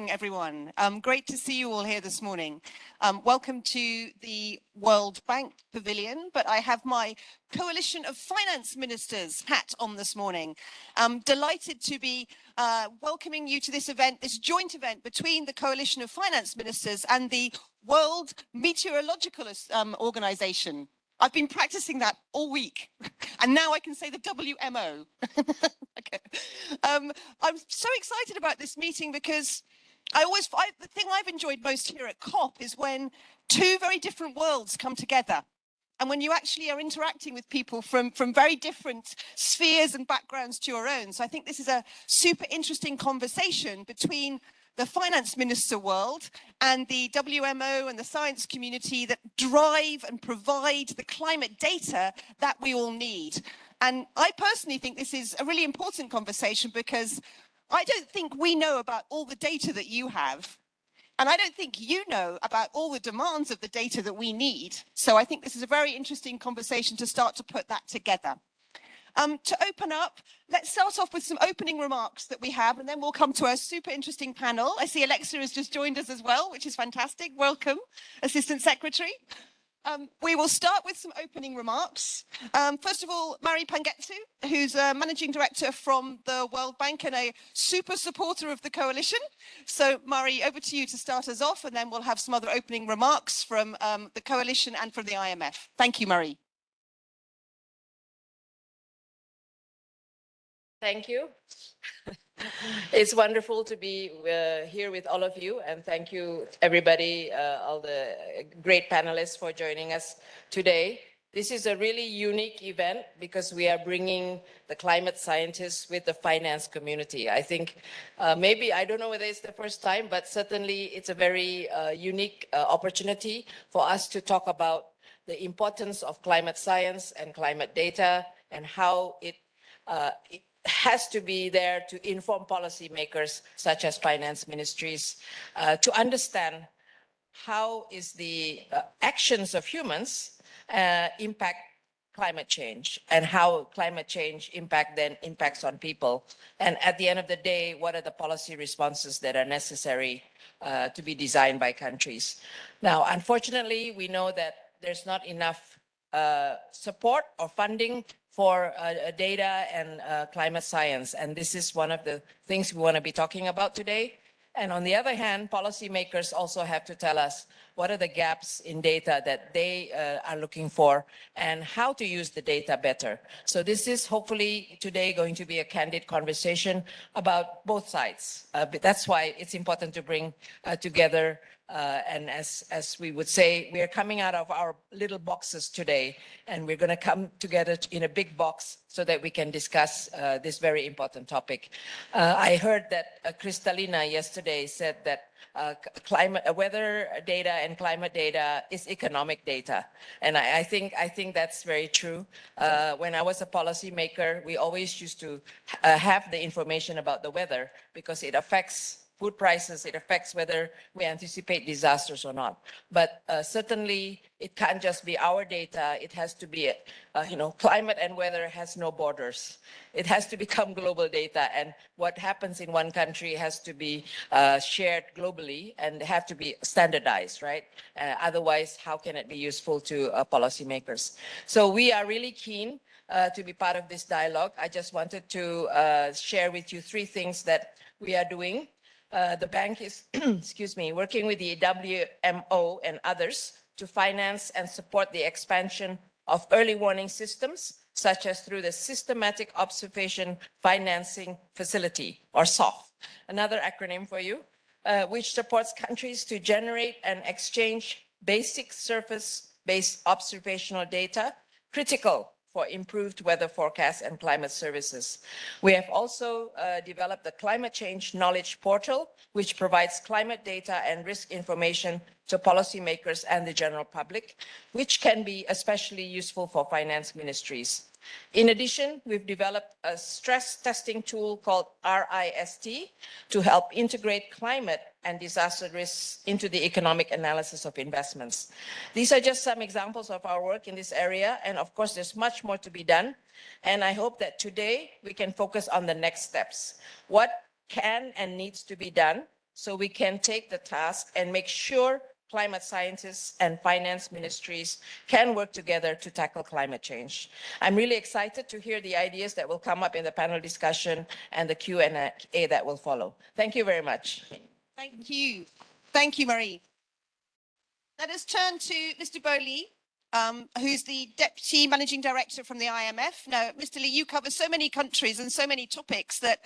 morning, everyone. Great to see you all here this morning. Welcome to the World Bank Pavilion, but I have my Coalition of Finance Ministers hat on this morning. I'm delighted to be welcoming you to this event, this joint event between the Coalition of Finance Ministers and the World Meteorological Organization. I've been practicing that all week, and now I can say the WMO. Okay. I'm so excited about this meeting because the thing I've enjoyed most here at COP is when two very different worlds come together. And when you actually are interacting with people from very different spheres and backgrounds to your own. So I think this is a super interesting conversation between the finance minister world and the WMO and the science community that drive and provide the climate data that we all need. And I personally think this is a really important conversation because I don't think we know about all the data that you have. And I don't think you know about all the demands of the data that we need. So I think this is a very interesting conversation to start to put that together. To open up, let's start off with some opening remarks that we have, and then we'll come to our super interesting panel. I see Alexa has just joined us as well, which is fantastic. Welcome, Assistant Secretary. We will start with some opening remarks. First of all, Mari Pangetsu, who's a Managing Director from the World Bank and a super supporter of the coalition. So Mari, over to you to start us off, and then we'll have some other opening remarks from the coalition and from the IMF. Thank you, Mari. Thank you. It's wonderful to be here with all of you, and thank you everybody, all the great panelists for joining us today. This is a really unique event because we are bringing the climate scientists with the finance community. I think maybe, I don't know whether it's the first time, but certainly it's a very unique opportunity for us to talk about the importance of climate science and climate data and how it has to be there to inform policymakers such as finance ministries to understand how is the actions of humans impact climate change and how climate change impacts on people. And at the end of the day, what are the policy responses that are necessary to be designed by countries? Now, unfortunately, we know that there's not enough support or funding for data and climate science. And this is one of the things we want to be talking about today. And on the other hand, policymakers also have to tell us what are the gaps in data that they are looking for and how to use the data better. So this is hopefully today going to be a candid conversation about both sides. But that's why it's important to bring together and as we would say, we are coming out of our little boxes today, and we're going to come together in a big box so that we can discuss this very important topic. I heard that Kristalina yesterday said that weather data and climate data is economic data, and I think that's very true. When I was a policymaker, we always used to have the information about the weather because it affects food prices, it affects whether we anticipate disasters or not. But certainly it can't just be our data, it has to be, climate and weather has no borders. It has to become global data, and what happens in one country has to be shared globally and have to be standardized, right? Otherwise, how can it be useful to policymakers? So we are really keen to be part of this dialogue. I just wanted to share with you three things that we are doing. The bank is, working with the WMO and others to finance and support the expansion of early warning systems, such as through the Systematic Observation Financing Facility, or SOF, another acronym for you, which supports countries to generate and exchange basic surface-based observational data, critical for improved weather forecasts and climate services. We have also developed the Climate Change Knowledge Portal, which provides climate data and risk information to policymakers and the general public, which can be especially useful for finance ministries. In addition, we've developed a stress testing tool called RIST to help integrate climate and disaster risks into the economic analysis of investments. These are just some examples of our work in this area, and of course there's much more to be done. And I hope that today we can focus on the next steps. What can and needs to be done so we can take the task and make sure climate scientists and finance ministries can work together to tackle climate change. I'm really excited to hear the ideas that will come up in the panel discussion and the Q&A that will follow. Thank you very much. Thank you. Thank you, Marie. Let us turn to Mr. Bo Lee, who's the Deputy Managing Director from the IMF. Now, Mr. Lee, you cover so many countries and so many topics that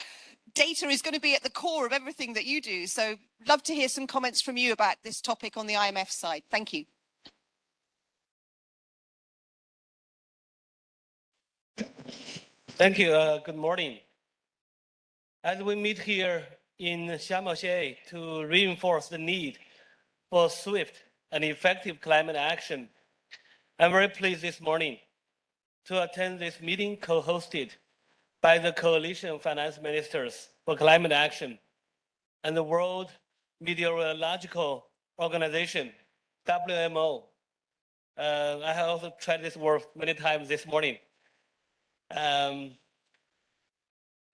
data is going to be at the core of everything that you do. So love to hear some comments from you about this topic on the IMF side. Thank you. Thank you. Good morning. As we meet here in Sharm el-Sheikh to reinforce the need for swift and effective climate action, I'm very pleased this morning to attend this meeting co-hosted by the Coalition of Finance Ministers for Climate Action and the World Meteorological Organization, WMO. I have also tried this word many times this morning. There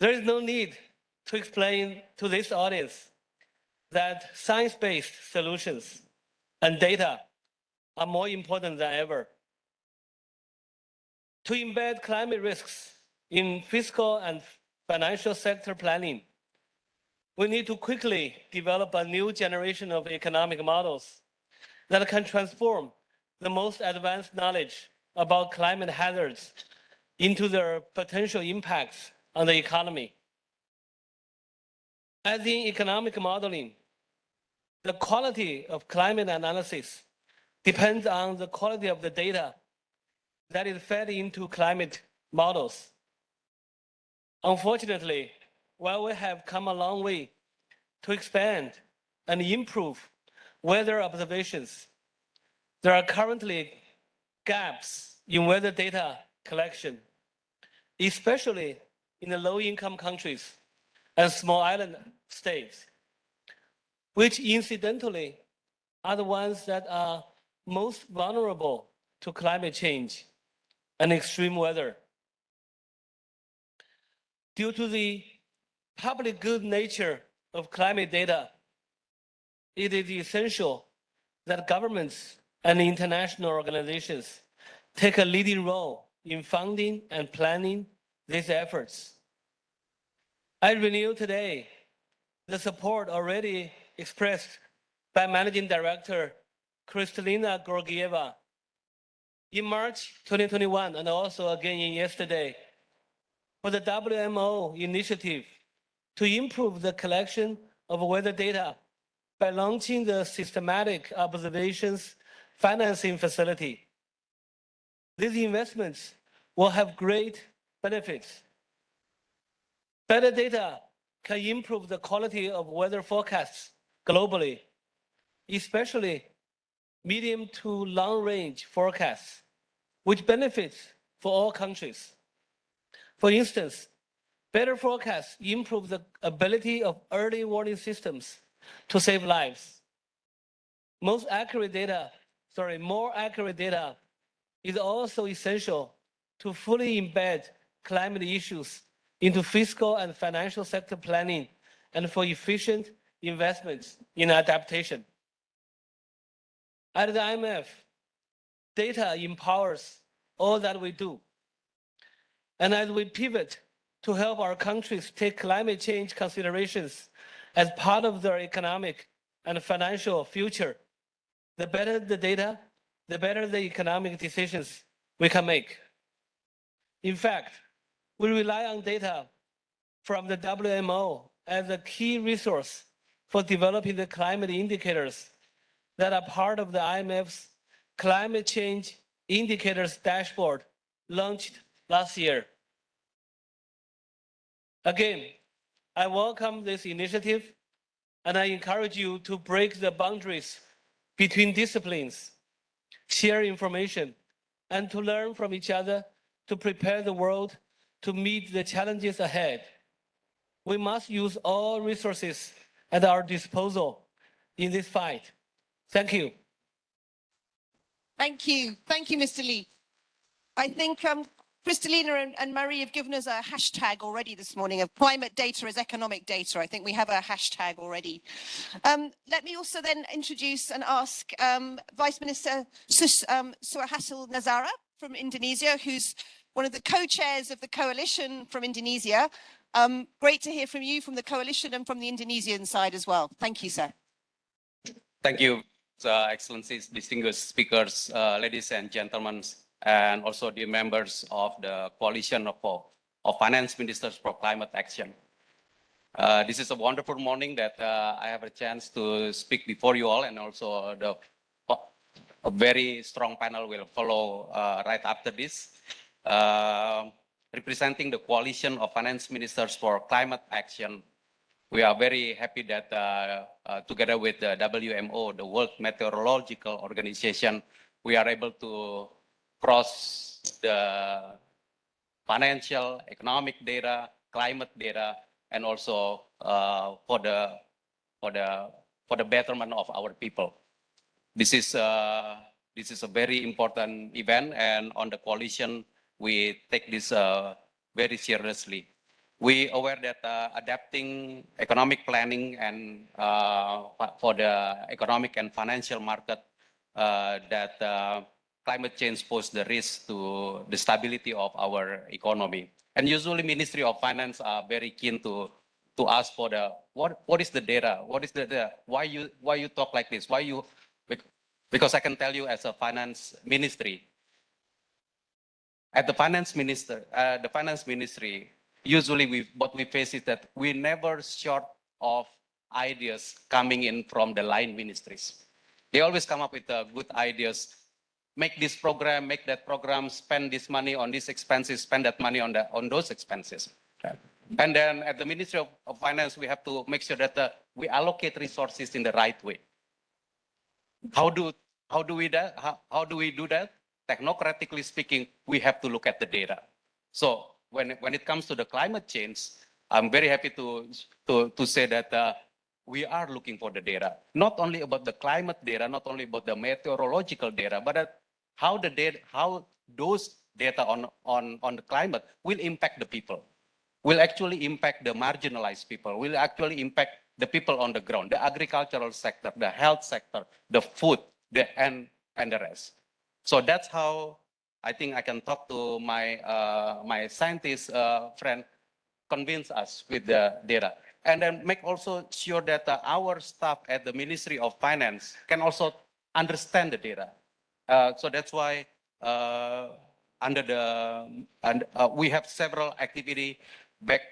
is no need to explain to this audience that science-based solutions and data are more important than ever. To embed climate risks in fiscal and financial sector planning, we need to quickly develop a new generation of economic models that can transform the most advanced knowledge about climate hazards into their potential impacts on the economy. As in economic modeling, the quality of climate analysis depends on the quality of the data that is fed into climate models. Unfortunately, while we have come a long way to expand and improve weather observations, there are currently gaps in weather data collection, especially in the low-income countries and small island states, which incidentally are the ones that are most vulnerable to climate change and extreme weather. Due to the public good nature of climate data, it is essential that governments and international organizations take a leading role in funding and planning these efforts. I renew today the support already expressed by Managing Director Kristalina Georgieva in March 2021 and also again yesterday for the WMO initiative to improve the collection of weather data by launching the Systematic Observations Financing Facility. These investments will have great benefits. Better data can improve the quality of weather forecasts globally, especially medium to long-range forecasts, which benefits for all countries. For instance, better forecasts improve the ability of early warning systems to save lives. More accurate data is also essential to fully embed climate issues into fiscal and financial sector planning and for efficient investments in adaptation. At the IMF, data empowers all that we do. And as we pivot to help our countries take climate change considerations as part of their economic and financial future, the better the data, the better the economic decisions we can make. In fact, we rely on data from the WMO as a key resource for developing the climate indicators that are part of the IMF's Climate Change Indicators Dashboard launched last year. Again, I welcome this initiative and I encourage you to break the boundaries between disciplines, share information, and to learn from each other to prepare the world to meet the challenges ahead. We must use all resources at our disposal in this fight. Thank you. Thank you. Thank you, Mr. Lee. I think Kristalina and Marie have given us a hashtag already this morning of climate data as economic data. I think we have a hashtag already. Let me also then introduce and ask Vice Minister Suharto Nazara from Indonesia, who's one of the co-chairs of the coalition from Indonesia. Great to hear from you from the coalition and from the Indonesian side as well. Thank you, sir. Thank you, Excellencies, distinguished speakers, ladies and gentlemen, and also the members of the Coalition of Finance Ministers for Climate Action. This is a wonderful morning that I have a chance to speak before you all, and also a very strong panel will follow right after this. Representing the Coalition of Finance Ministers for Climate Action, we are very happy that together with the WMO, the World Meteorological Organization, we are able to cross the financial, economic data, climate data, and also for the betterment of our people. This is a very important event, and on the coalition, we take this very seriously. We are aware that adapting economic planning and for the economic and financial market that climate change poses the risk to the stability of our economy. And usually Ministry of Finance are very keen to ask for the, what is the data? What is the why you talk like this? Why you, because I can tell you as a finance ministry, at the finance ministry, usually what we face is that we never short of ideas coming in from the line ministries. They always come up with good ideas. Make this program, make that program, spend this money on these expenses, spend that money on those expenses. Okay. And then at the Ministry of Finance, we have to make sure that we allocate resources in the right way. How do we do that? Technocratically speaking, we have to look at the data. So when it comes to the climate change, I'm very happy to say that we are looking for the data, not only about the climate data, not only about the meteorological data, but how those data on the climate will impact the people, will actually impact the marginalized people, will actually impact the people on the ground, the agricultural sector, the health sector, the food, and the rest. So that's how I think I can talk to my scientist friend, convince us with the data. And then make also sure that our staff at the Ministry of Finance can also understand the data. So that's why we have several activities. Back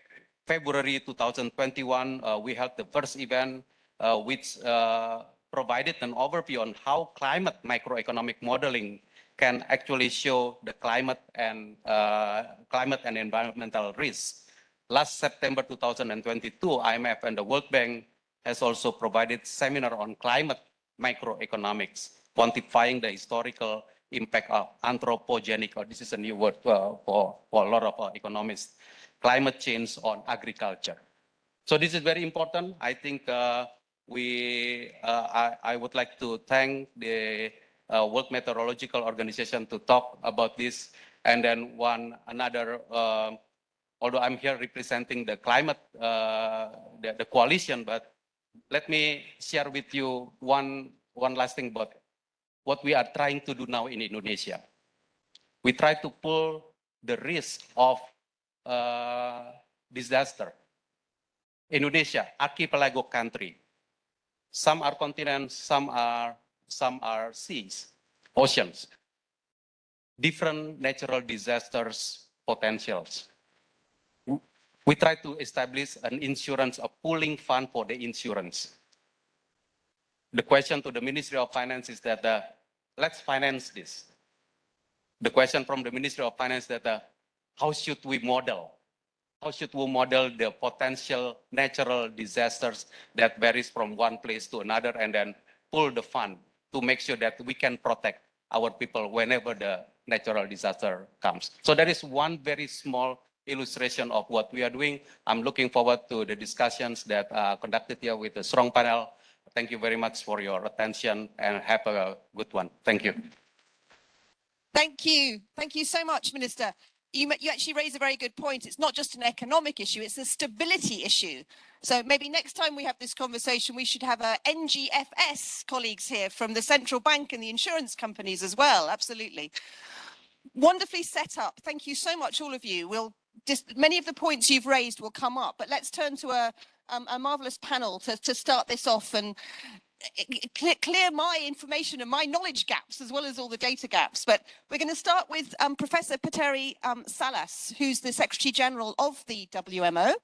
February 2021, we held the first event which provided an overview on how climate microeconomic modeling can actually show the climate and environmental risks. Last September 2022, IMF and the World Bank has also provided seminar on climate microeconomics, quantifying the historical impact of anthropogenic, or this is a new word for a lot of economists, climate change on agriculture. So this is very important. I think I would like to thank the World Meteorological Organization to talk about this. And then another, although I'm here representing the climate, the coalition, but let me share with you one last thing about what we are trying to do now in Indonesia. We try to pull the risk of disaster. Indonesia, archipelago country. Some are continents, some are seas, oceans. Different natural disasters potentials. We try to establish an insurance, a pooling fund for the insurance. The question to the Ministry of Finance is that let's finance this. The question from the Ministry of Finance that how should we model? How should we model the potential natural disasters that varies from one place to another, and then pull the fund to make sure that we can protect our people whenever the natural disaster comes. So that is one very small illustration of what we are doing. I'm looking forward to the discussions that are conducted here with a strong panel. Thank you very much for your attention, and have a good one. Thank you. Thank you. Thank you so much, Minister. you actually raise a very good point. It's not just an economic issue, it's a stability issue. So maybe next time we have this conversation, we should have NGFS colleagues here from the central bank and the insurance companies as well. Absolutely. Wonderfully set up. Thank you so much, all of you. Many of the points you've raised will come up, but let's turn to a marvelous panel to start this off and clear my information and my knowledge gaps as well as all the data gaps. But we're going to start with Professor Petteri Salas, who's the Secretary General of the WMO,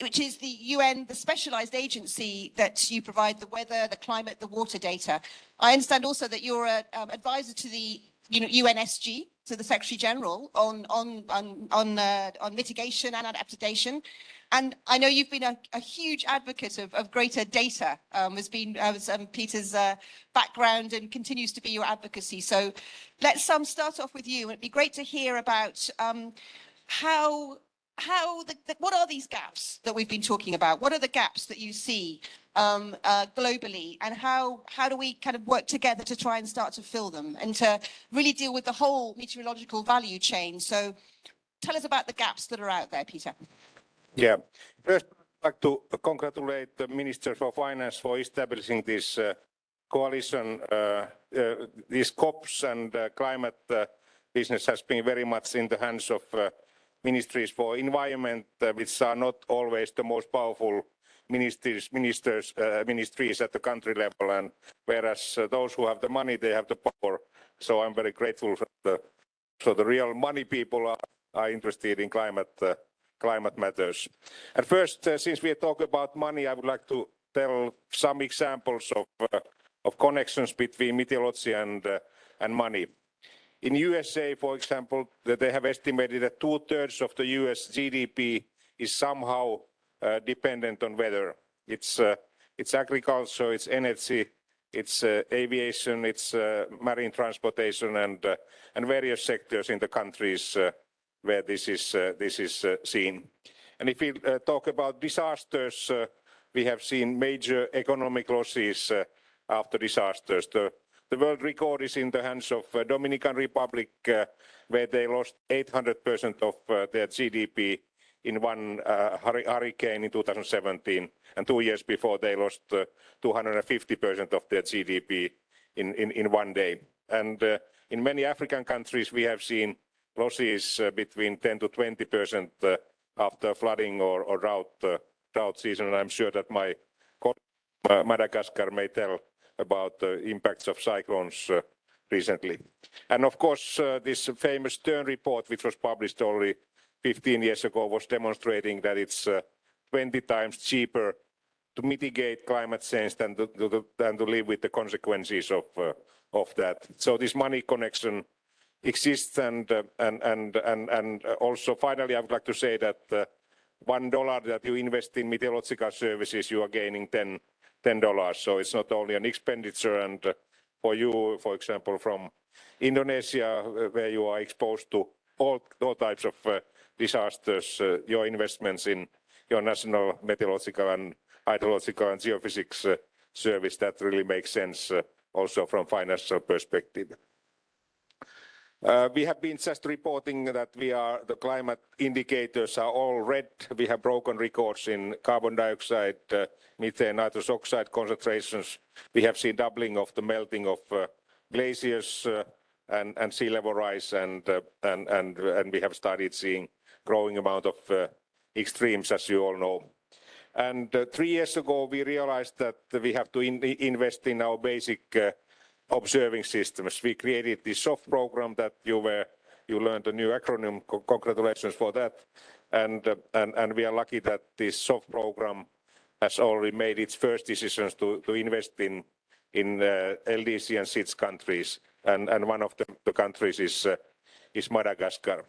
which is the UN, the specialized agency that you provide the weather, the climate, the water data. I understand also that you're an advisor to the UNSG, to the Secretary General on mitigation and adaptation. And I know you've been a huge advocate of greater data, has been Peter's background and continues to be your advocacy. So let's start off with you. It'd be great to hear about what are these gaps that we've been talking about? What are the gaps that you see globally, and how do we kind of work together to try and start to fill them and to really deal with the whole meteorological value chain? So tell us about the gaps that are out there, Peter. Yeah, first I'd like to congratulate the Minister for Finance for establishing this coalition. These COPs and climate business has been very much in the hands of ministries for environment, which are not always the most powerful ministries at the country level, and whereas those who have the money, they have the power. So I'm very grateful that the real money people are interested in climate matters. And first, since we talk about money, I would like to tell some examples of connections between meteorology and money. In USA, for example, they have estimated that 2/3 of the US GDP is somehow dependent on weather. It's agriculture, it's energy, it's aviation, it's marine transportation, and various sectors in the countries where this is seen. And if we talk about disasters, we have seen major economic losses after disasters. The world record is in the hands of Dominican Republic, where they lost 800% of their GDP in one hurricane in 2017, and 2 years before they lost 250% of their GDP in one day. And in many African countries, we have seen losses between 10 to 20% after flooding or drought season. And I'm sure that my colleague Madagascar may tell about the impacts of cyclones recently. And of course, this famous Stern report, which was published only 15 years ago, was demonstrating that it's 20 times cheaper to mitigate climate change than to live with the consequences of that. So this money connection exists, and also finally I would like to say that $1 that you invest in meteorological services, you are gaining $10. So it's not only an expenditure, and for you, for example, from Indonesia, where you are exposed to all types of disasters, your investments in your national meteorological and hydrological and geophysics service, that really makes sense also from financial perspective. We have been just reporting that the climate indicators are all red. We have broken records in carbon dioxide, methane, nitrous oxide concentrations. We have seen doubling of the melting of glaciers and sea level rise, and we have started seeing growing amount of extremes, as you all know. And 3 years ago, we realized that we have to invest in our basic observing systems. We created the SOFT program that you learned a new acronym. Congratulations for that. And we are lucky that this SOFT program has already made its first decisions to invest in LDC and SIDS countries, and one of the countries is Madagascar.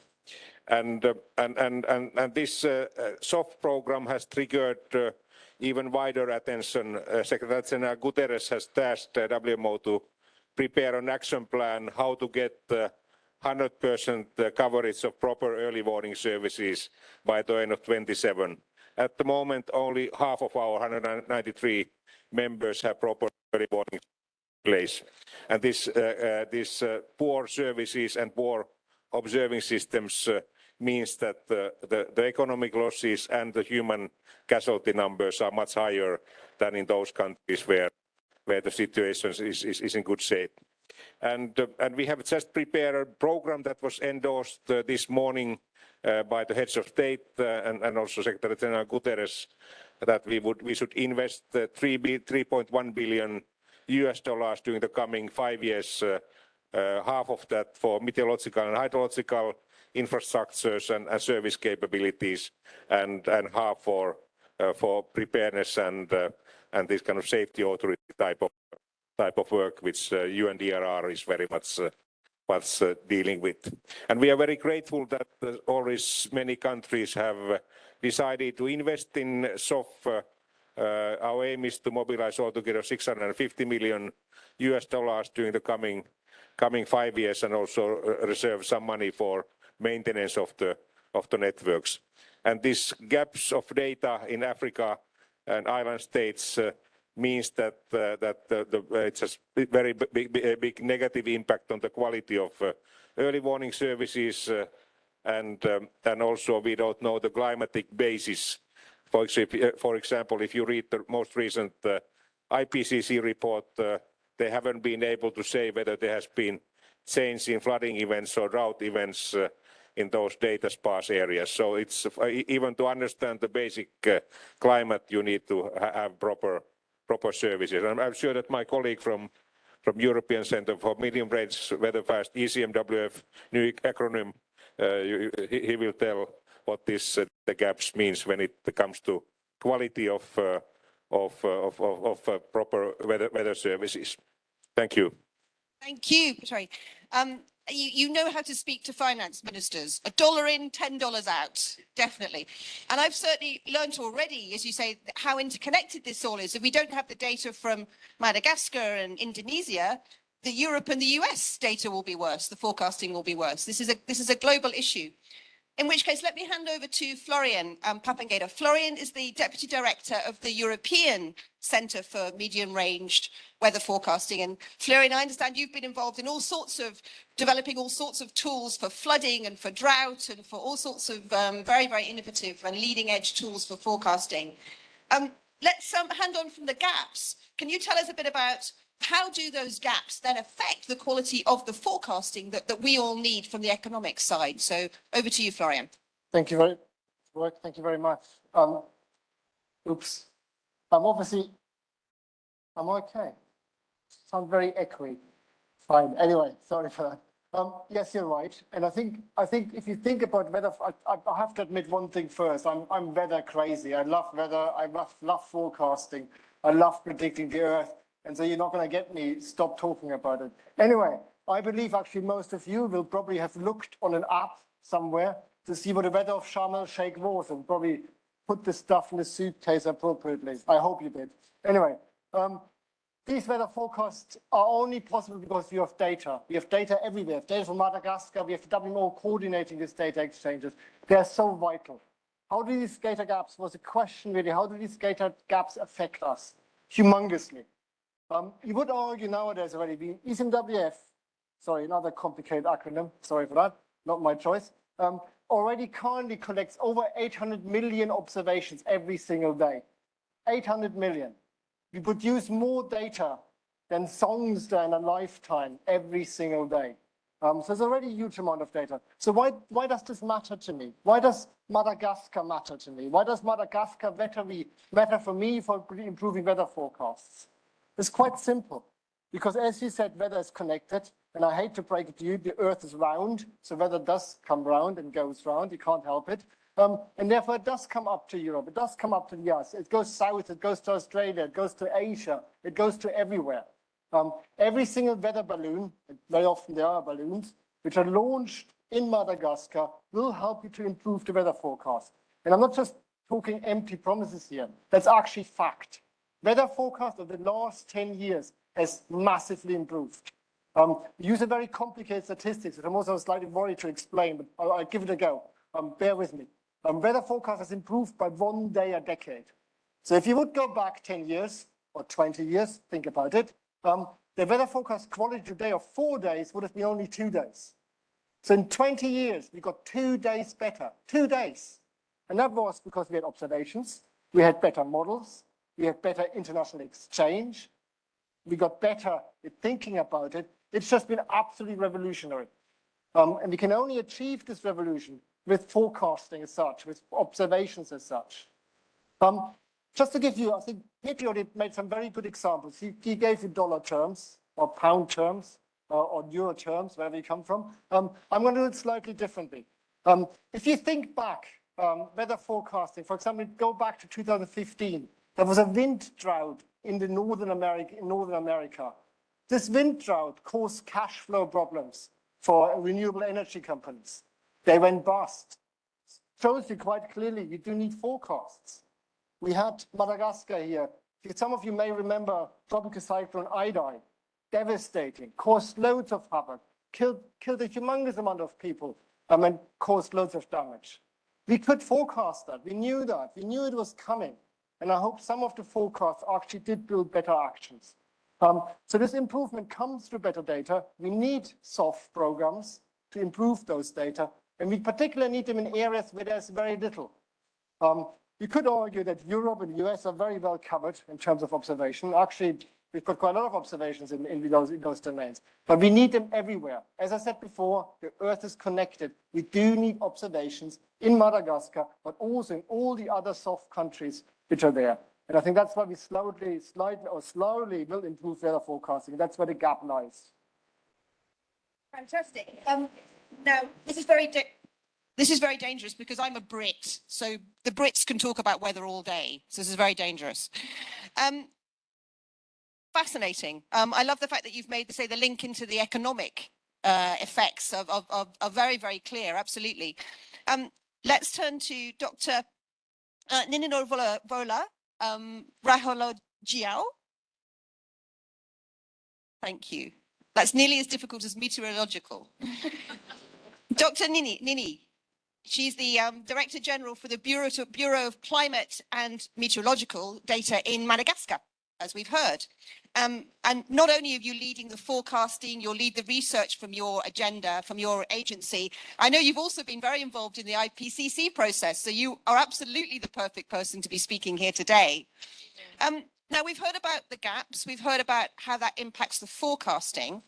And this SOFT program has triggered even wider attention. Secretary General Guterres has tasked WMO to prepare an action plan how to get 100% coverage of proper early warning services by the end of 27. At the moment, only half of our 193 members have proper early warning in place. And this poor services and poor observing systems means that the economic losses and the human casualty numbers are much higher than in those countries where the situation is in good shape. And we have just prepared a program that was endorsed this morning by the heads of state and also Secretary General Guterres, that we should invest $3.1 billion during the coming 5 years, half of that for meteorological and hydrological infrastructures and service capabilities, and half for preparedness and this kind of safety authority type of work, which UNDRR is very much dealing with. And we are very grateful that already many countries have decided to invest in SOF. Our aim is to mobilize altogether $650 million during the coming 5 years, and also reserve some money for maintenance of the networks. And these gaps of data in Africa and island states means that it's a very big negative impact on the quality of early warning services, and also we don't know the climatic basis. For example, if you read the most recent IPCC report, they haven't been able to say whether there has been change in flooding events or drought events in those data sparse areas. So it's even to understand the basic climate, you need to have proper services. And I'm sure that my colleague from European Centre for Medium Range Weatherfast, ECMWF, new acronym, he will tell what this the gaps means when it comes to quality of proper weather services. Thank you. Thank you. Sorry. You know how to speak to finance ministers. $1 in, $10 out, definitely. And I've certainly learned already, as you say, how interconnected this all is. If we don't have the data from Madagascar and Indonesia, the Europe and the US data will be worse. The forecasting will be worse. This is a global issue. In which case, let me hand over to Florian Papangeda. Florian is the Deputy Director of the European Centre for Medium-Ranged Weather Forecasting. And Florian, I understand you've been involved in developing all sorts of tools for flooding and for drought and for all sorts of very, very innovative and leading-edge tools for forecasting. Let's hand on from the gaps. Can you tell us a bit about how do those gaps then affect the quality of the forecasting that we all need from the economic side? So over to you, Florian. Thank you very much. Oops. I'm okay. Sound very echoey. Fine. Anyway, sorry for that. Yes, you're right. And I think if you think about weather, I have to admit one thing first. I'm weather crazy. I love weather. I love forecasting. I love predicting the Earth. And so you're not going to get me stop talking about it. Anyway, I believe actually most of you will probably have looked on an app somewhere to see what the weather of Sharm el-Sheikh was, and probably put the stuff in the suitcase appropriately. I hope you did. Anyway, these weather forecasts are only possible because we have data. We have data everywhere. We have data from Madagascar. We have WMO coordinating these data exchanges. They're so vital. How do these data gaps, was a question really, how do these data gaps affect us? Humongously. You would argue nowadays already, the ECMWF, sorry, another complicated acronym, sorry for that, not my choice, already currently collects over 800 million observations every single day. 800 million. We produce more data than songs in a lifetime every single day. So it's already a huge amount of data. So why does this matter to me? Why does Madagascar matter to me? Why does Madagascar matter for me for improving weather forecasts? It's quite simple, because as you said, weather is connected, and I hate to break it to you, the Earth is round, so weather does come round and goes round, you can't help it. And therefore it does come up to Europe, it does come up to the US, it goes south, it goes to Australia, it goes to Asia, it goes to everywhere. Every single weather balloon, very often there are balloons, which are launched in Madagascar, will help you to improve the weather forecast. And I'm not just talking empty promises here, that's actually fact. Weather forecast of the last 10 years has massively improved. We use a very complicated statistics, which I'm also slightly worried to explain, but I'll give it a go. Bear with me. Weather forecast has improved by 1 day a decade. So if you would go back 10 years or 20 years, think about it, the weather forecast quality today of 4 days would have been only 2 days. So in 20 years, we got 2 days better, 2 days. And that was because we had observations, we had better models, we had better international exchange, we got better at thinking about it. It's just been absolutely revolutionary. And we can only achieve this revolution with forecasting as such, with observations as such. Just to give you, I think Petri already made some very good examples. He gave you dollar terms, or pound terms, or euro terms, wherever you come from. I'm going to do it slightly differently. If you think back, weather forecasting, for example, go back to 2015, there was a wind drought in Northern America. This wind drought caused cash flow problems for renewable energy companies. They went bust. Shows you quite clearly you do need forecasts. We had Madagascar here. Some of you may remember Tropical Cyclone Idai, devastating, caused loads of havoc, killed a humongous amount of people, and caused loads of damage. We could forecast that. We knew that. We knew it was coming. And I hope some of the forecasts actually did build better actions. So this improvement comes through better data. We need soft programs to improve those data. And we particularly need them in areas where there's very little. You could argue that Europe and the US are very well covered in terms of observation. Actually, we've got quite a lot of observations in those domains. But we need them everywhere. As I said before, the Earth is connected. We do need observations in Madagascar, but also in all the other soft countries which are there. And I think that's why we slowly will improve weather forecasting. That's where the gap lies. Fantastic. Now, this is very dangerous because I'm a Brit, so the Brits can talk about weather all day. So this is very dangerous. Fascinating. I love the fact that you've made, say, the link into the economic effects are very, very clear. Absolutely. Let's turn to Dr. Nininovola Rahologiao. Thank you. That's nearly as difficult as meteorological. Dr. Nini. She's the Director General for the Bureau of Climate and Meteorological Data in Madagascar, as we've heard. And not only are you leading the forecasting, you'll lead the research from your agenda, from your agency. I know you've also been very involved in the IPCC process, so you are absolutely the perfect person to be speaking here today. Now, we've heard about the gaps, we've heard about how that impacts the forecasting.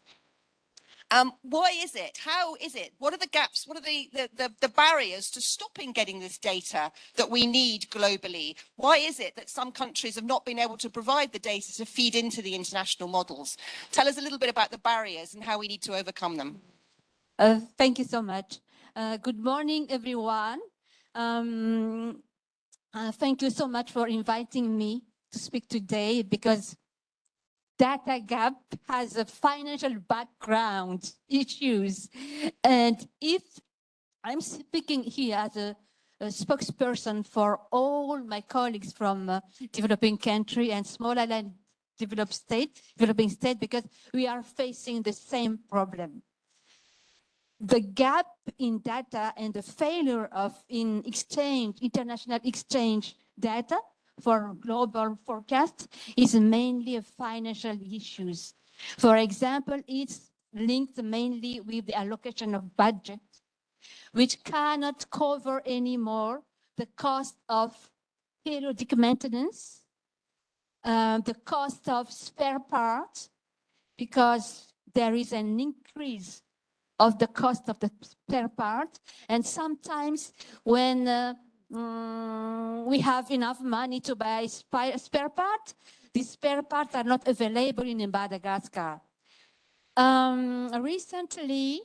Why is it? How is it? What are the gaps? What are the barriers to stopping getting this data that we need globally? Why is it that some countries have not been able to provide the data to feed into the international models? Tell us a little bit about the barriers and how we need to overcome them. Thank you so much. Good morning, everyone. Thank you so much for inviting me to speak today, because data gap has a financial background issues. And if I'm speaking here as a spokesperson for all my colleagues from developing country and small island developing state, because we are facing the same problem. The gap in data and the failure of international exchange data for global forecasts is mainly a financial issues. For example, it's linked mainly with the allocation of budget, which cannot cover anymore the cost of periodic maintenance, the cost of spare parts, because there is an increase of the cost of the spare part. And sometimes when we have enough money to buy spare parts, these spare parts are not available in Madagascar. Recently,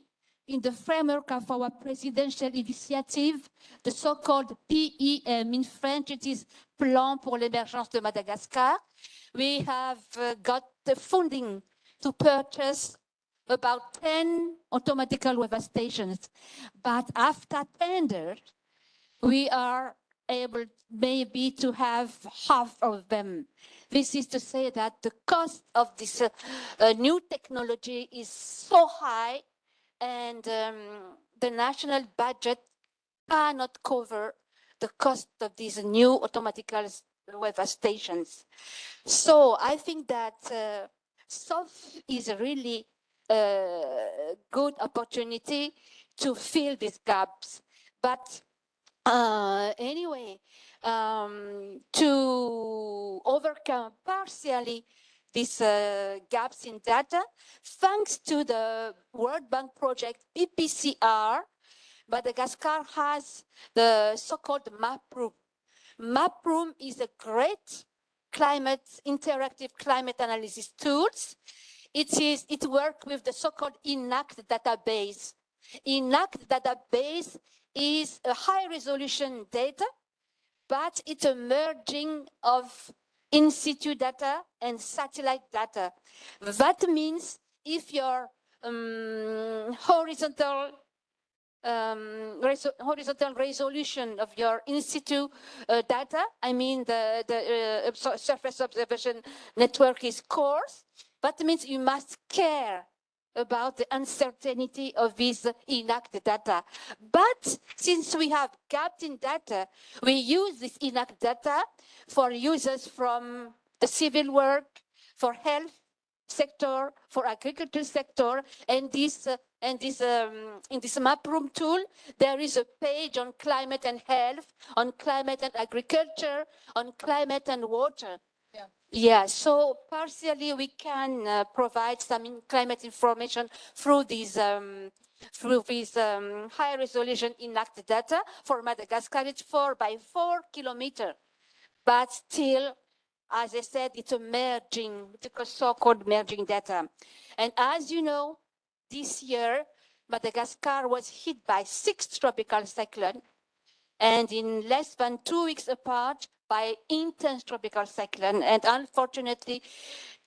in the framework of our presidential initiative, the so-called PEM, in French it is Plan pour l'émergence de Madagascar, we have got the funding to purchase about 10 automatical weather stations. But after tender, we are able maybe to have half of them. This is to say that the cost of this new technology is so high, and the national budget cannot cover the cost of these new automatical weather stations. So I think that SOF is a really good opportunity to fill these gaps. But anyway, to overcome partially these gaps in data, thanks to the World Bank project PPCR, Madagascar has the so-called MAP room. MAP room is a great interactive climate analysis tools. It works with the so-called INACT database. INACT database is a high resolution data, but it's a merging of in situ data and satellite data. That means if your horizontal resolution of your in situ data, I mean the surface observation network is coarse, that means you must care about the uncertainty of this INACT data. But since we have gaps in data, we use this INACT data for users from the civil work, for health sector, for agriculture sector, and in this map room tool, there is a page on climate and health, on climate and agriculture, on climate and water. Yeah, so partially we can provide some climate information through these high resolution INACT data. For Madagascar, it's 4 by 4 kilometers, but still, as I said, it's a merging, it's so-called merging data. And as you know, this year, Madagascar was hit by 6 tropical cyclones, and in less than 2 weeks apart by intense tropical cyclone. And unfortunately,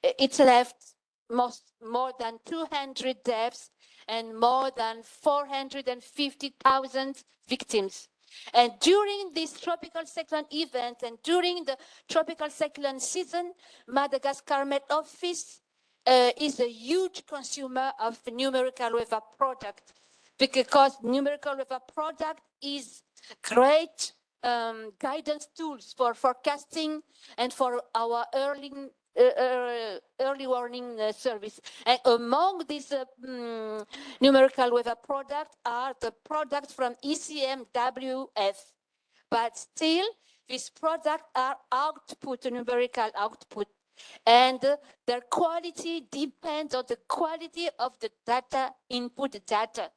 it's left more than 200 deaths and more than 450,000 victims. And during this tropical cyclone event and during the tropical cyclone season, Madagascar Met Office is a huge consumer of numerical weather product, because numerical weather product is great guidance tools for forecasting and for our early warning service. And among these numerical weather products are the products from ECMWF. But still, these products are output, numerical output. And their quality depends on the quality of the data, input data.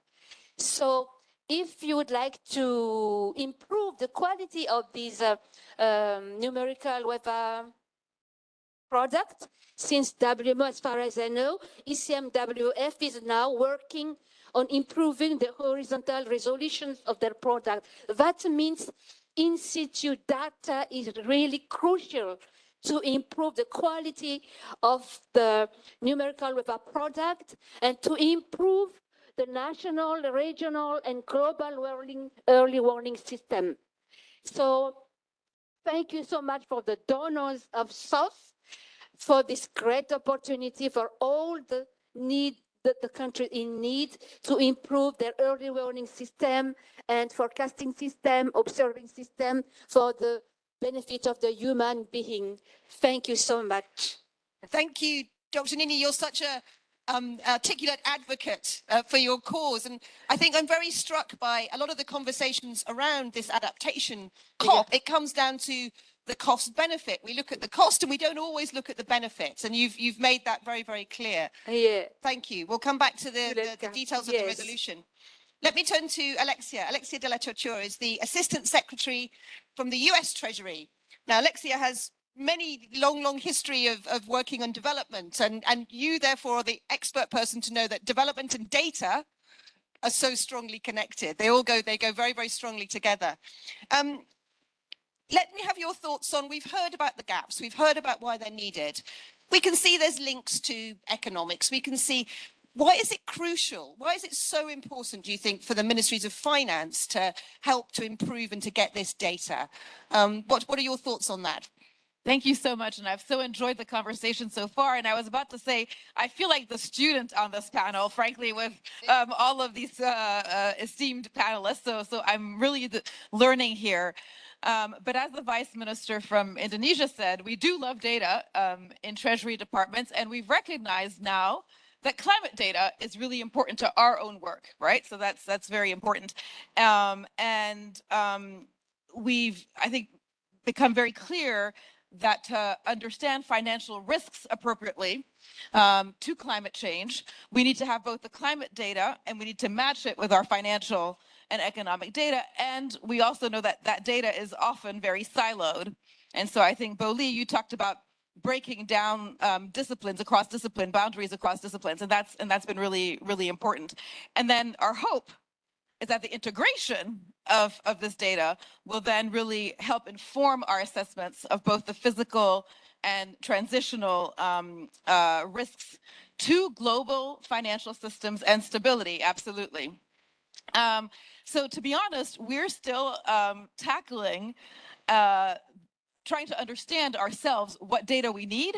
So if you would like to improve the quality of these numerical weather product, since WMO, as far as I know, ECMWF is now working on improving the horizontal resolutions of their product. That means in situ data is really crucial to improve the quality of the numerical weather product and to improve the national, regional, and global early warning system. So thank you so much for the donors of SOF, for this great opportunity for all the country in need to improve their early warning system and forecasting system, observing system for the benefit of the human being. Thank you so much. Thank you, Dr. Nini. You're such a articulate advocate for your cause. And I think I'm very struck by a lot of the conversations around this adaptation COP. Yeah. It comes down to the cost benefit. We look at the cost and we don't always look at the benefits. And you've made that very, very clear. Yeah. Thank you. We'll come back to the details of the resolution. Let me turn to Alexia. Alexia de la Torture is the Assistant Secretary from the US Treasury. Now, Alexia has many long history of working on development, and you therefore are the expert person to know that development and data are so strongly connected. They go very, very strongly together. Let me have your thoughts on, we've heard about the gaps, we've heard about why they're needed. We can see there's links to economics. We can see, why is it crucial? Why is it so important, do you think, for the ministries of finance to help to improve and to get this data? What are your thoughts on that? Thank you so much, and I've so enjoyed the conversation so far. And I was about to say, I feel like the student on this panel, frankly, with all of these esteemed panelists. So I'm really learning here. But as the Vice Minister from Indonesia said, we do love data in Treasury departments, and we've recognized now that climate data is really important to our own work, right? So that's very important. We've, I think, become very clear that to understand financial risks appropriately to climate change, we need to have both the climate data and we need to match it with our financial and economic data. And we also know that that data is often very siloed. And so I think, Bo Lee, you talked about breaking down disciplines across discipline, boundaries across disciplines, and that's been really, really important. And then our hope is that the integration of this data will then really help inform our assessments of both the physical and transitional risks to global financial systems and stability, absolutely. So to be honest, we're still tackling trying to understand ourselves what data we need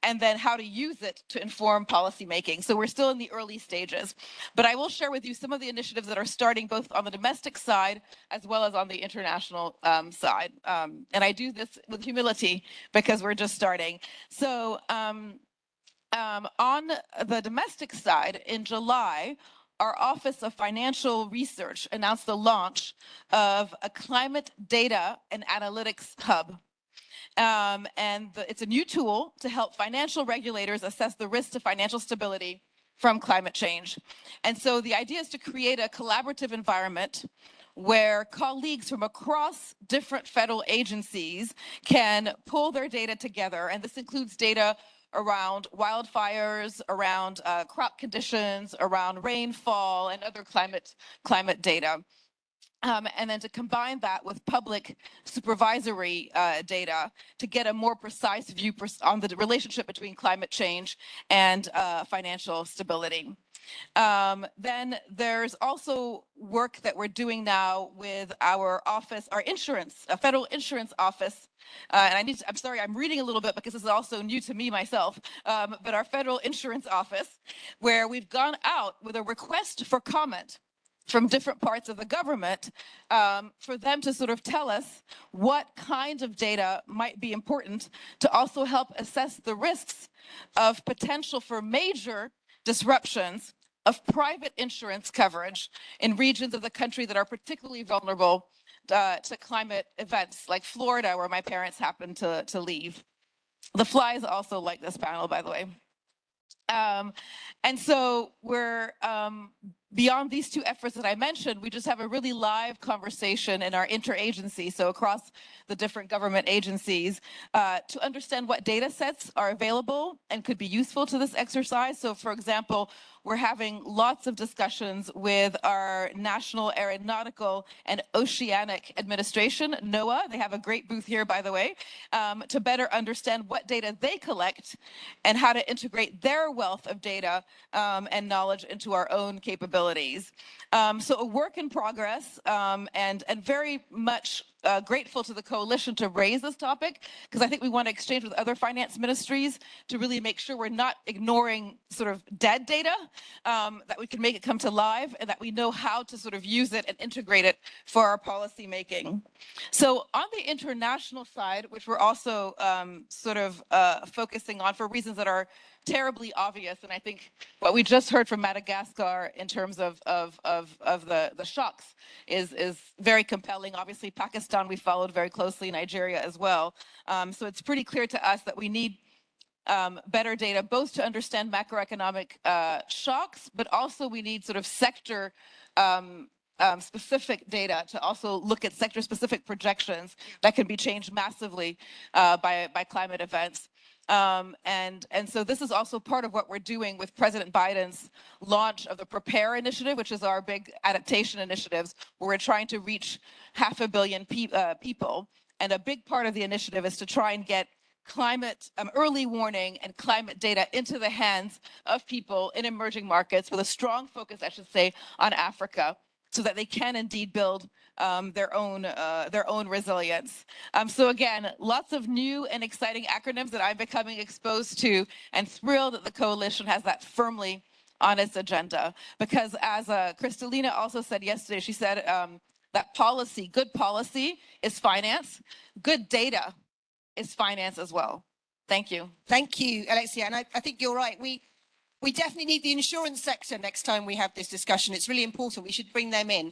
and then how to use it to inform policymaking. So we're still in the early stages, but I will share with you some of the initiatives that are starting both on the domestic side as well as on the international side. And I do this with humility because we're just starting. So on the domestic side, in July, our Office of Financial Research announced the launch of a climate data and analytics hub. It's a new tool to help financial regulators assess the risks to financial stability from climate change. And so the idea is to create a collaborative environment where colleagues from across different federal agencies can pull their data together. And this includes data around wildfires, around crop conditions, around rainfall, and other climate data. And then to combine that with public supervisory data to get a more precise view on the relationship between climate change and financial stability. Then there's also work that we're doing now with our office, our federal insurance office. And I'm sorry, I'm reading a little bit because this is also new to me myself, but our federal insurance office, where we've gone out with a request for comment from different parts of the government for them to sort of tell us what kinds of data might be important to also help assess the risks of potential for major disruptions of private insurance coverage in regions of the country that are particularly vulnerable to climate events like Florida, where my parents happened to live. The flies also like this panel, by the way. And so we're beyond these two efforts that I mentioned, we just have a really live conversation in our interagency, so across the different government agencies, to understand what data sets are available and could be useful to this exercise. So for example, we're having lots of discussions with our National Aeronautical and Oceanic Administration, NOAA. They have a great booth here, by the way, to better understand what data they collect and how to integrate their wealth of data and knowledge into our own capabilities. So a work in progress, and very much grateful to the coalition to raise this topic, because I think we want to exchange with other finance ministries to really make sure we're not ignoring sort of dead data, that we can make it come to life, and that we know how to sort of use it and integrate it for our policy making. So on the international side, which we're also sort of focusing on for reasons that are terribly obvious, and I think what we just heard from Madagascar in terms of the shocks is very compelling. Obviously, Pakistan we followed very closely, Nigeria as well. So it's pretty clear to us that we need better data, both to understand macroeconomic shocks, but also we need sort of sector specific data to also look at sector specific projections that can be changed massively by climate events. And so this is also part of what we're doing with President Biden's launch of the Prepare initiative, which is our big adaptation initiatives, where we're trying to reach 500 million people. And a big part of the initiative is to try and get climate early warning and climate data into the hands of people in emerging markets, with a strong focus, I should say, on Africa, so that they can indeed build their own resilience. So again, lots of new and exciting acronyms that I'm becoming exposed to, and thrilled that the coalition has that firmly on its agenda. Because as Kristalina also said yesterday, she said that policy, good policy is finance, good data is finance as well. Thank you. Thank you, Alexia. And I think you're right. We definitely need the insurance sector next time we have this discussion. It's really important. We should bring them in.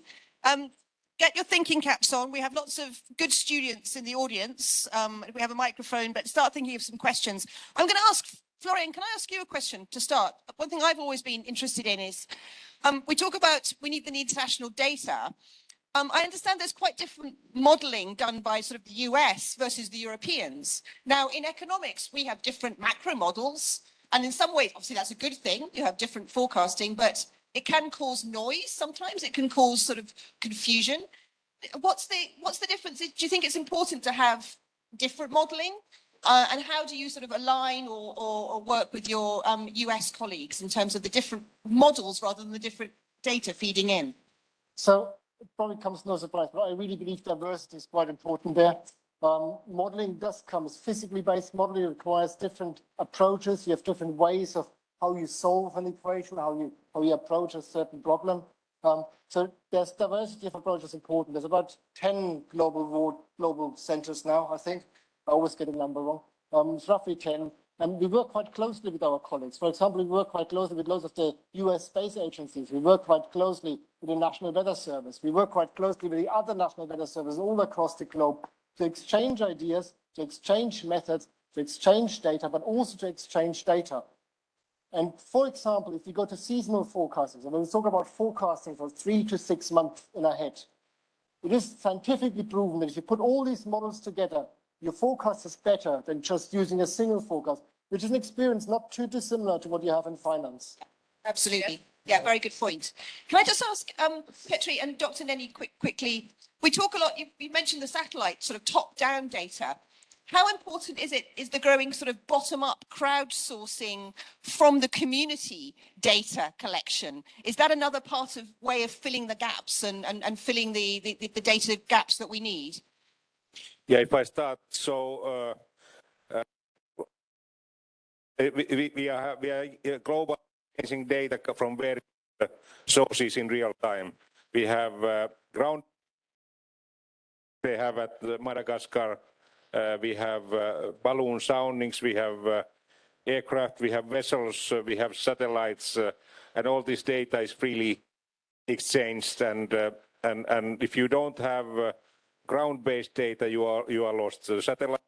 Get your thinking caps on. We have lots of good students in the audience. We have a microphone, but start thinking of some questions. I'm going to ask, Florian, can I ask you a question to start? One thing I've always been interested in is, we talk about we need the international data. I understand there's quite different modeling done by sort of the US versus the Europeans. Now, in economics, we have different macro models. And in some ways, obviously, that's a good thing. You have different forecasting, but it can cause noise sometimes. It can cause sort of confusion. What's the difference? Do you think it's important to have different modeling? And how do you sort of align or work with your US colleagues in terms of the different models rather than the different data feeding in? So it probably comes as no surprise, but I really believe diversity is quite important there. Modeling does come as physically based modeling. It requires different approaches. You have different ways of how you solve an equation, how you approach a certain problem. So there's diversity of approaches important. There's about 10 global centers now, I think. I always get a number wrong. It's roughly 10. And we work quite closely with our colleagues. For example, we work quite closely with loads of the US space agencies. We work quite closely with the National Weather Service. We work quite closely with the other National Weather Services all across the globe to exchange ideas, to exchange methods, to exchange data, but also to exchange data. And for example, if you go to seasonal forecasting, and when we talk about forecasting for 3 to 6 months in ahead, it is scientifically proven that if you put all these models together, your forecast is better than just using a single forecast, which is an experience not too dissimilar to what you have in finance. Absolutely. Yeah, very good point. Can I just ask Petri and Dr. Nenny quickly, we talk a lot, you mentioned the satellite sort of top-down data. How important is the growing sort of bottom-up crowdsourcing from the community data collection? Is that another part of way of filling the gaps and filling the data gaps that we need? Yeah, if I start, so we are global using data from various sources in real time. We have ground they have at Madagascar. We have balloon soundings, we have aircraft, we have vessels, we have satellites, and all this data is freely exchanged. And if you don't have ground-based data, you are lost. So satellite.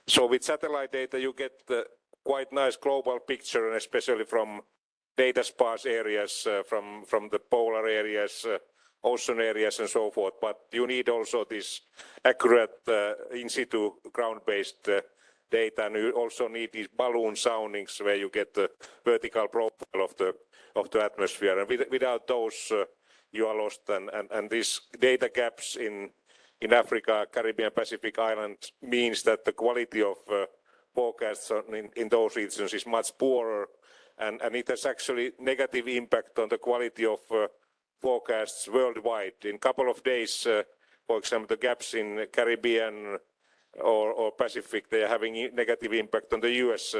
So with satellite data, you get quite nice global picture, and especially from data sparse areas, from the polar areas, ocean areas, and so forth. But you need also this accurate in situ ground-based data, and you also need these balloon soundings where you get the vertical profile of the atmosphere. And without those, you are lost. And these data gaps in Africa, Caribbean, Pacific Islands means that the quality of forecasts in those regions is much poorer, and it has actually negative impact on the quality of forecasts worldwide. In a couple of days, for example, the gaps in Caribbean or Pacific, they are having negative impact on the US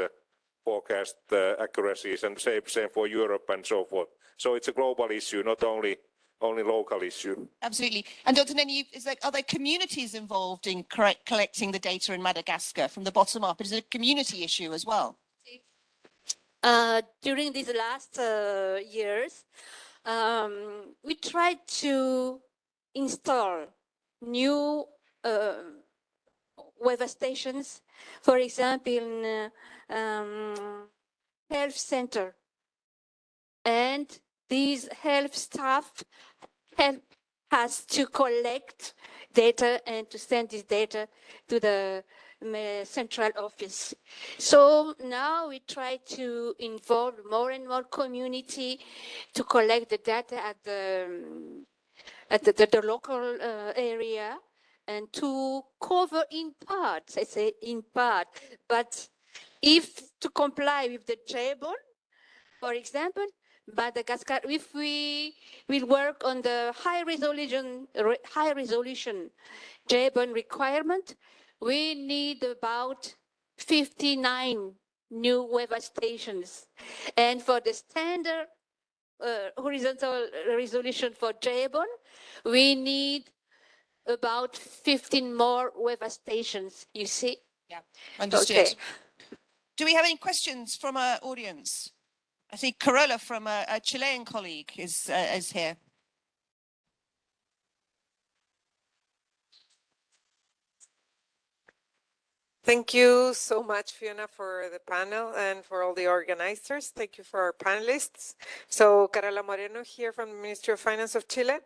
forecast accuracies, and same for Europe and so forth. So it's a global issue, not only local issue. Absolutely. And Dr. Nenny, are there communities involved in collecting the data in Madagascar from the bottom up? Is it a community issue as well? During these last years, we tried to install new weather stations, for example, in health center. And these health staff has to collect data and to send this data to the central office. So now we try to involve more and more community to collect the data at the local area and to cover in part, I say in part, but if to comply with the table, for example, Madagascar, if we will work on the high resolution JBON requirement, we need about 59 new weather stations. And for the standard horizontal resolution for Jabon, we need about 15 more weather stations, you see? Yeah, understood. Okay. Do we have any questions from our audience? I see Carola from a Chilean colleague is here. Thank you so much, Fiona, for the panel and for all the organizers. Thank you for our panelists. So, Carola Moreno here from the Ministry of Finance of Chile.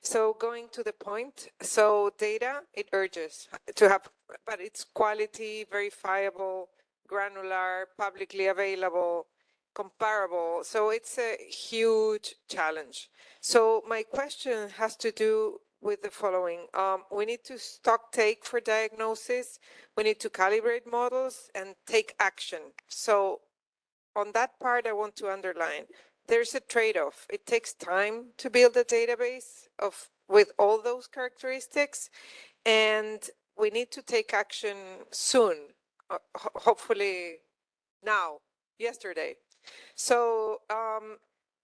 So, going to the point, so data, it urges to have, but it's quality, verifiable, granular, publicly available, comparable. So, it's a huge challenge. So, my question has to do with the following. We need to stock take for diagnosis. We need to calibrate models and take action. So on that part, I want to underline, there's a trade-off. It takes time to build a database with all those characteristics, and we need to take action soon, hopefully now, yesterday. So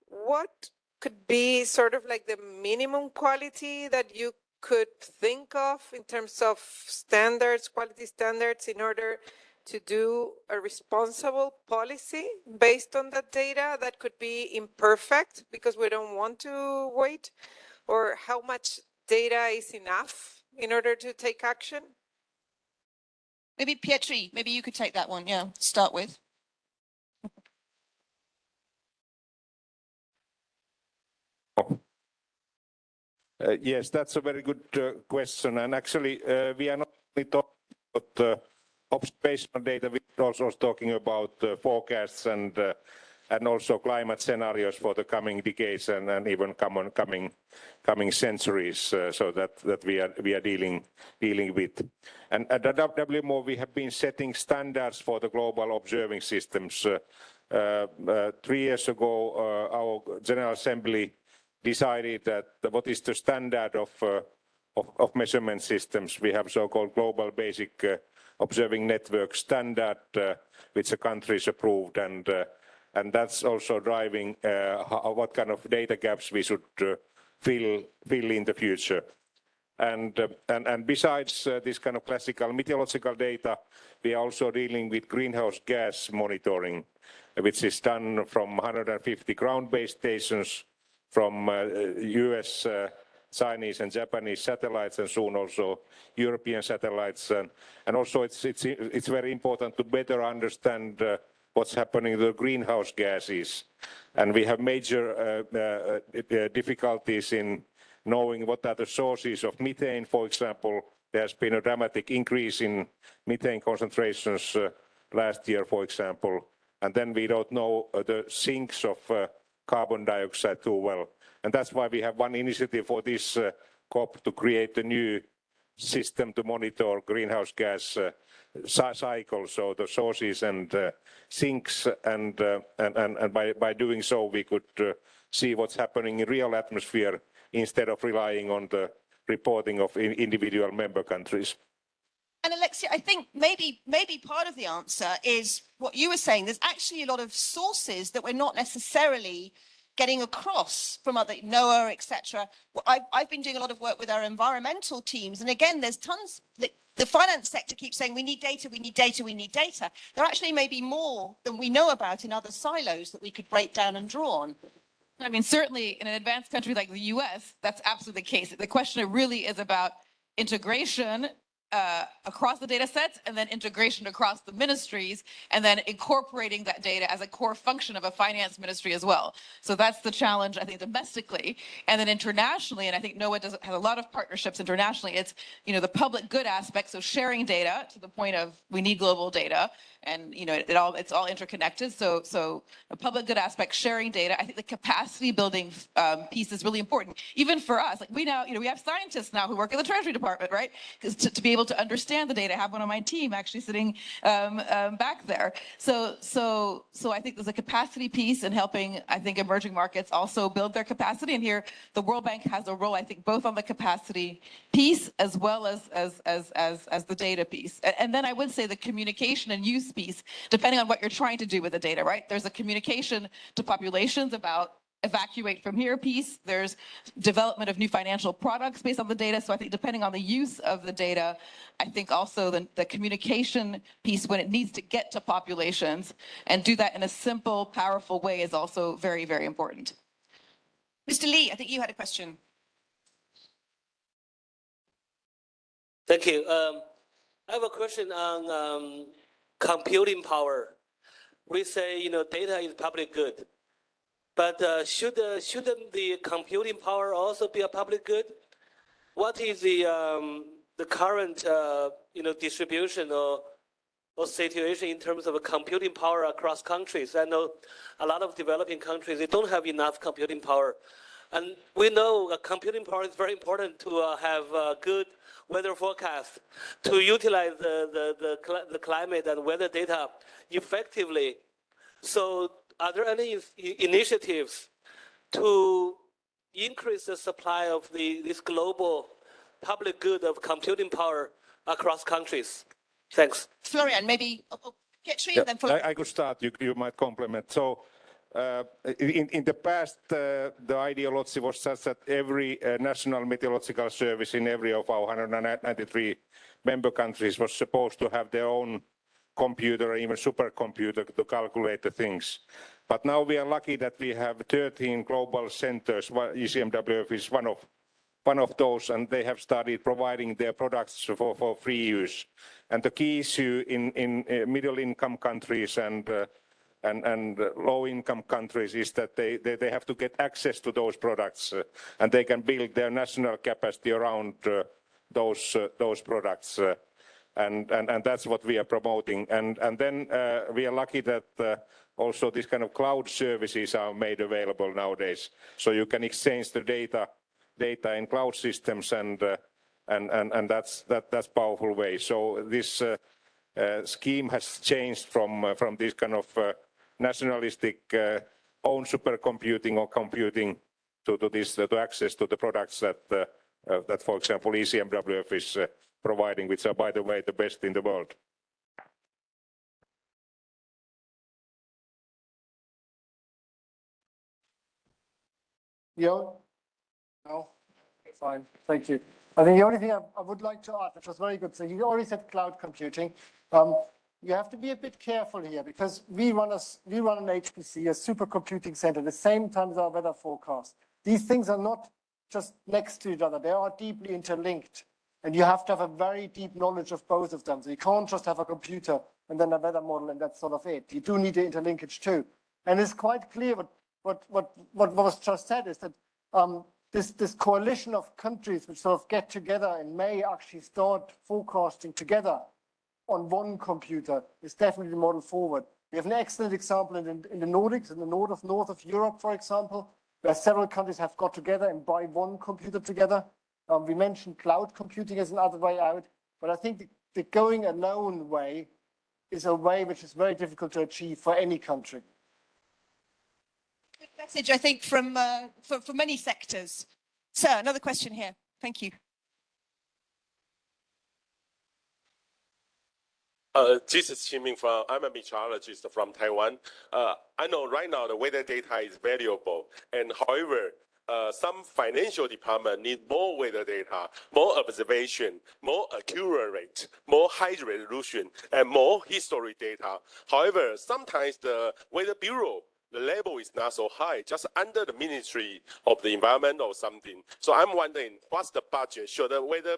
what could be sort of like the minimum quality that you could think of in terms of standards, quality standards, in order to do a responsible policy based on that data that could be imperfect because we don't want to wait? Or how much data is enough in order to take action? Maybe Pietri, maybe you could take that one, yeah, to start with. Yes, that's a very good question. And actually, we are not only talking about observational data, we're also talking about forecasts and also climate scenarios for the coming decades and even coming centuries. So that we are dealing with. And at the WMO, we have been setting standards for the global observing systems. 3 years ago, our General Assembly decided that what is the standard of measurement systems. We have so-called global basic observing network standard, which the countries approved, and that's also driving what kind of data gaps we should fill in the future. And besides this kind of classical meteorological data, we are also dealing with greenhouse gas monitoring, which is done from 150 ground-based stations, from US, Chinese and Japanese satellites, and soon also European satellites. And also it's very important to better understand what's happening to the greenhouse gases. And we have major difficulties in knowing what are the sources of methane. For example, there has been a dramatic increase in methane concentrations last year, for example. And then we don't know the sinks of carbon dioxide too well. And that's why we have one initiative for this COP to create a new system to monitor greenhouse gas cycles, so the sources and sinks, and by doing so we could see what's happening in real atmosphere instead of relying on the reporting of individual member countries. And Alexia, I think maybe part of the answer is what you were saying. There's actually a lot of sources that we're not necessarily getting across from other NOAA, etc. I've been doing a lot of work with our environmental teams, and again, there's tons. The finance sector keeps saying we need data, we need data, we need data. There actually may be more than we know about in other silos that we could break down and draw on. I mean, certainly in an advanced country like the US, that's absolutely the case. The question really is about integration across the data sets, and then integration across the ministries, and then incorporating that data as a core function of a finance ministry as well. So that's the challenge, I think, domestically. And then internationally, and I think NOAA has a lot of partnerships internationally, it's, you know, the public good aspect, so sharing data to the point of we need global data, and you know it's all interconnected. So a public good aspect, sharing data. I think the capacity building piece is really important, even for us. Like we now, you know, we have scientists now who work in the Treasury Department, right? Because to be able to understand the data, I have one on my team actually sitting back there. So I think there's a capacity piece in helping, I think, emerging markets also build their capacity. And here, the World Bank has a role, I think, both on the capacity piece as well as the data piece. And then I would say the communication and use piece, depending on what you're trying to do with the data, right? There's a communication to populations about evacuate from here piece. There's development of new financial products based on the data. So I think depending on the use of the data, I think also the communication piece when it needs to get to populations and do that in a simple, powerful way is also very, very important. Mr. Lee, I think you had a question. Thank you. I have a question on computing power. We say, data is public good, but shouldn't the computing power also be a public good? What is the current, distribution or situation in terms of computing power across countries? I know a lot of developing countries, they don't have enough computing power. And we know computing power is very important to have a good weather forecast, to utilize the climate and weather data effectively. So are there any initiatives to increase the supply of this global public good of computing power across countries? Thanks. Florian, maybe Pietri and then Florian. I could start, you might complement. So in the past, the ideology was such that every national meteorological service in every of our 193 member countries was supposed to have their own computer, even supercomputer, to calculate the things. But now we are lucky that we have 13 global centers. ECMWF is one of those, and they have started providing their products for free use. And the key issue in middle-income countries and low-income countries is that they have to get access to those products, and they can build their national capacity around those products. And that's what we are promoting. And then we are lucky that also these kind of cloud services are made available nowadays. So you can exchange the data in cloud systems, and that's powerful way. So this scheme has changed from this kind of nationalistic own supercomputing or computing to access to the products that for example ECMWF is providing, which are, by the way, the best in the world. No, fine, thank you. I think the only thing I would like to add, which was very good, so you already said cloud computing. You have to be a bit careful here because we run an HPC, a supercomputing center, at the same time as our weather forecast. These things are not just next to each other, they are deeply interlinked. And you have to have a very deep knowledge of both of them. So you can't just have a computer and then a weather model and that's sort of it. You do need the interlinkage too. And it's quite clear what was just said is that this coalition of countries which sort of get together and may actually start forecasting together on one computer is definitely the model forward. We have an excellent example in the Nordics, in the north of Europe, for example, where several countries have got together and buy one computer together. We mentioned cloud computing as another way out, but I think the going alone way is a way which is very difficult to achieve for any country. Good message, I think, from for many sectors. Sir, another question here. Thank you. This is Qiming I'm a meteorologist from Taiwan. I know right now the weather data is valuable, and however, some financial department need more weather data, more observation, more accurate, more high resolution, and more history data. However, sometimes the Weather Bureau, the level is not so high, just under the Ministry of the Environment or something. So I'm wondering, what's the budget? Should the Weather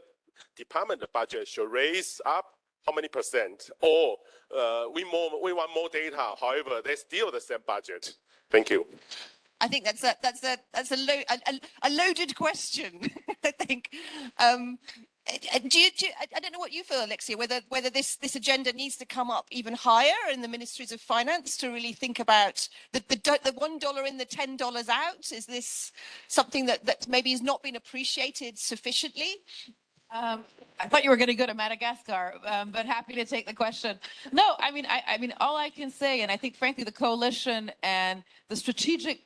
Department the budget should raise up how many percent? Or we want more data, however, they're still the same budget. Thank you. I think that's a loaded question. I think. I don't know what you feel, Alexia, whether this agenda needs to come up even higher in the ministries of finance to really think about the $1 in, the $10 out. Is this something that maybe has not been appreciated sufficiently? I thought you were going to go to Madagascar, but happy to take the question. No, I mean, all I can say, and I think, frankly, the coalition and the strategic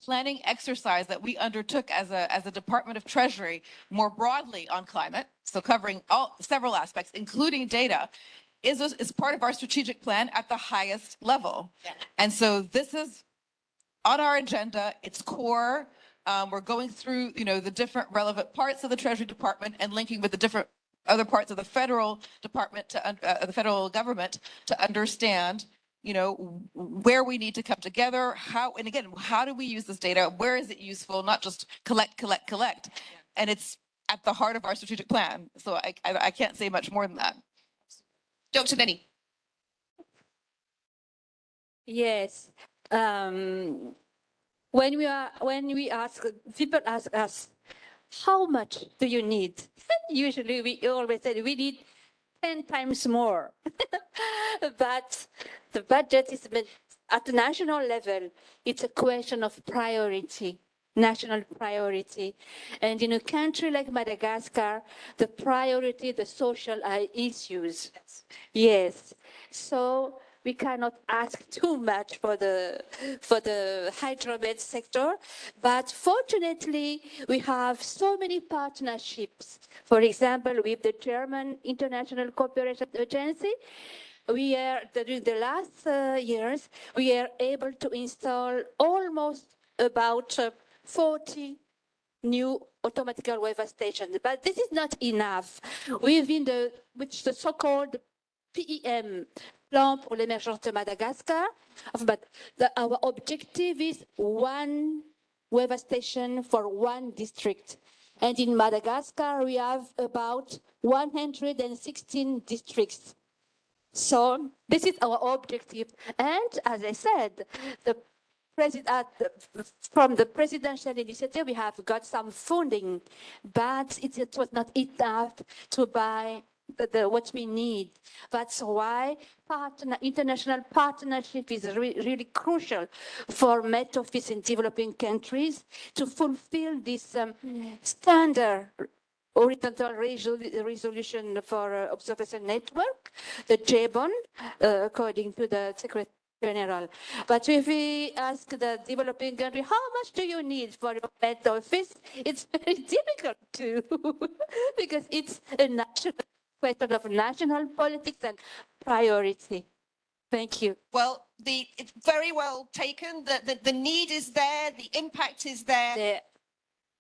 planning exercise that we undertook as a Department of Treasury more broadly on climate, so covering several aspects, including data, is part of our strategic plan at the highest level. Yeah. And so this is on our agenda. It's core. We're going through, the different relevant parts of the Treasury Department and linking with the different other parts of the federal department the federal government to understand, where we need to come together, and again, how do we use this data? Where is it useful? Not just collect. And it's at the heart of our strategic plan. So I can't say much more than that. Dr. Nenny. Yes. When we ask, people ask us, how much do you need? Usually we always say we need 10 times more. But the budget is at the national level, it's a question of priority, national priority. And in a country like Madagascar, the priority, the social issues. Yes. So we cannot ask too much for the hydromet sector, but fortunately we have so many partnerships. For example, with the German International Cooperation Agency, during the last years, we are able to install almost about 40 new automatic weather stations. But this is not enough. Within the so-called PEM, Plan pour l'émergence de Madagascar, but our objective is one weather station for one district. And in Madagascar, we have about 116 districts. So this is our objective. And as I said, from the presidential initiative, we have got some funding, but it was not enough to buy what we need. That's why international partnership is really crucial for Met Office in developing countries to fulfill this standard horizontal resolution for observation network, the JBON, according to the Secretary General. But if we ask the developing country, how much do you need for your Met Office? It's very difficult to, because it's a national question of national politics and priority. Thank you. Well, it's very well taken. The need is there. The impact is there.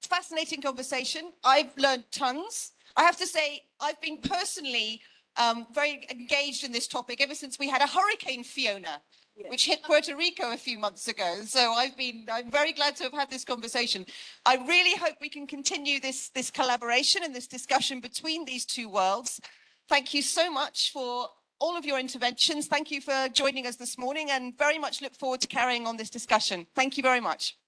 Fascinating conversation. I've learned tons. I have to say, I've been personally very engaged in this topic ever since we had a Hurricane Fiona, which hit Puerto Rico a few months ago. So I'm very glad to have had this conversation. I really hope we can continue this collaboration and this discussion between these two worlds. Thank you so much for all of your interventions. Thank you for joining us this morning, and very much look forward to carrying on this discussion. Thank you very much.